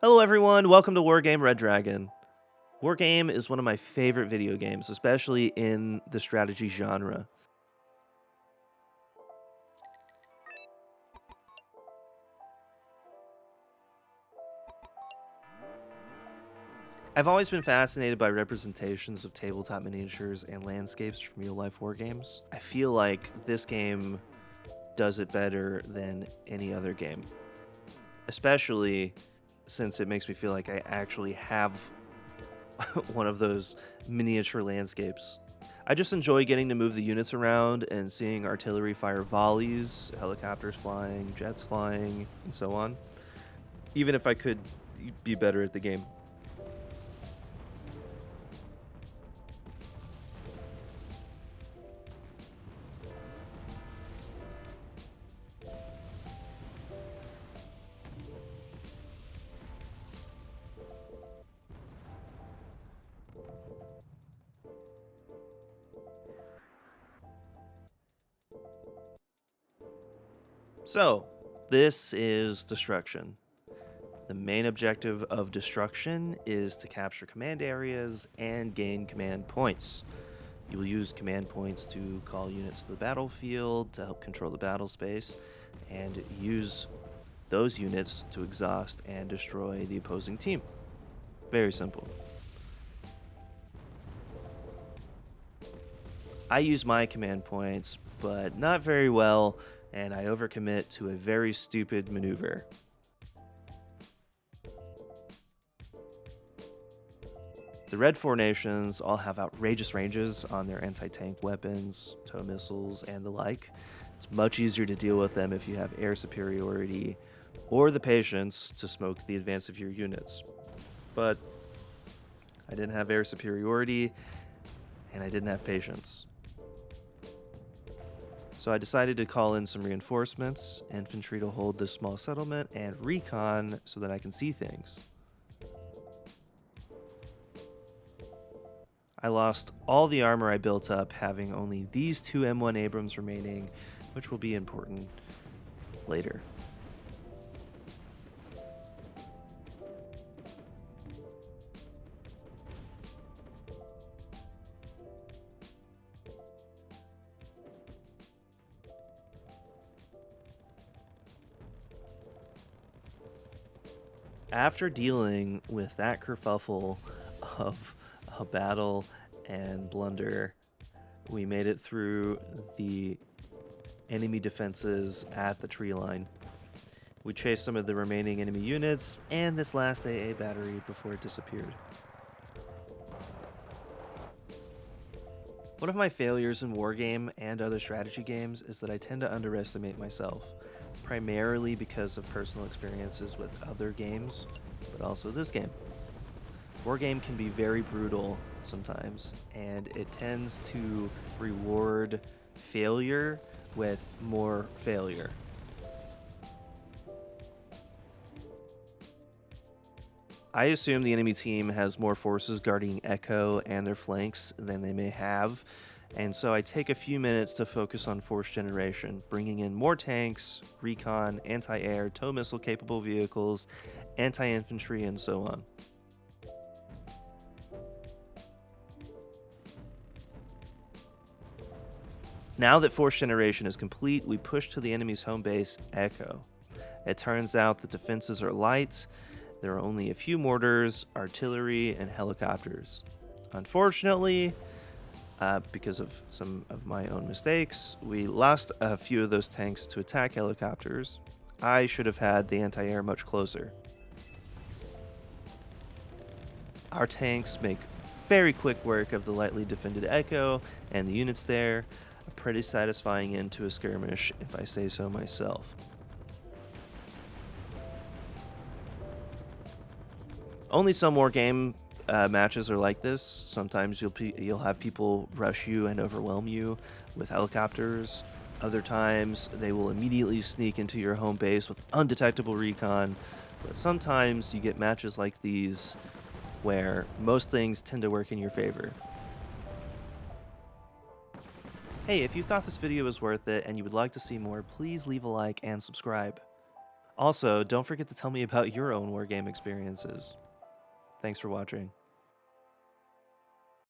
Hello everyone, welcome to WarGame Red Dragon. WarGame is one of my favorite video games, especially in the strategy genre. I've always been fascinated by representations of tabletop miniatures and landscapes from real-life wargames. I feel like this game does it better than any other game, especially since it makes me feel like I actually have one of those miniature landscapes. I just enjoy getting to move the units around and seeing artillery fire volleys, helicopters flying, jets flying, and so on. Even if I could be better at the game. So, this is Destruction. The main objective of Destruction is to capture command areas and gain command points. You will use command points to call units to the battlefield to help control the battle space, and use those units to exhaust and destroy the opposing team. Very simple. I use my command points, but not very well, and I overcommit to a very stupid maneuver. The Red Four Nations all have outrageous ranges on their anti-tank weapons, tow missiles, and the like. It's much easier to deal with them if you have air superiority or the patience to smoke the advance of your units. But I didn't have air superiority, and I didn't have patience. So I decided to call in some reinforcements, infantry to hold this small settlement, and recon so that I can see things. I lost all the armor I built up, having only these two M1 Abrams remaining, which will be important later. After dealing with that kerfuffle of a battle and blunder, we made it through the enemy defenses at the tree line. We chased some of the remaining enemy units and this last AA battery before it disappeared. One of my failures in WarGame and other strategy games is that I tend to underestimate myself, primarily because of personal experiences with other games, but also this game. WarGame can be very brutal sometimes, and it tends to reward failure with more failure. I assume the enemy team has more forces guarding Echo and their flanks than they may have, and so I take a few minutes to focus on force generation, bringing in more tanks, recon, anti-air, tow missile capable vehicles, anti-infantry, and so on. Now that force generation is complete, we push to the enemy's home base, Echo. It turns out the defenses are light. There are only a few mortars, artillery, and helicopters. Unfortunately, because of some of my own mistakes, we lost a few of those tanks to attack helicopters. I should have had the anti-air much closer. Our tanks make very quick work of the lightly defended Echo and the units there. A pretty satisfying end to a skirmish, if I say so myself. Only some WarGame matches are like this. Sometimes you'll have people rush you and overwhelm you with helicopters. Other times they will immediately sneak into your home base with undetectable recon. But sometimes you get matches like these where most things tend to work in your favor. Hey, if you thought this video was worth it and you would like to see more, please leave a like and subscribe. Also, don't forget to tell me about your own wargame experiences. Thanks for watching.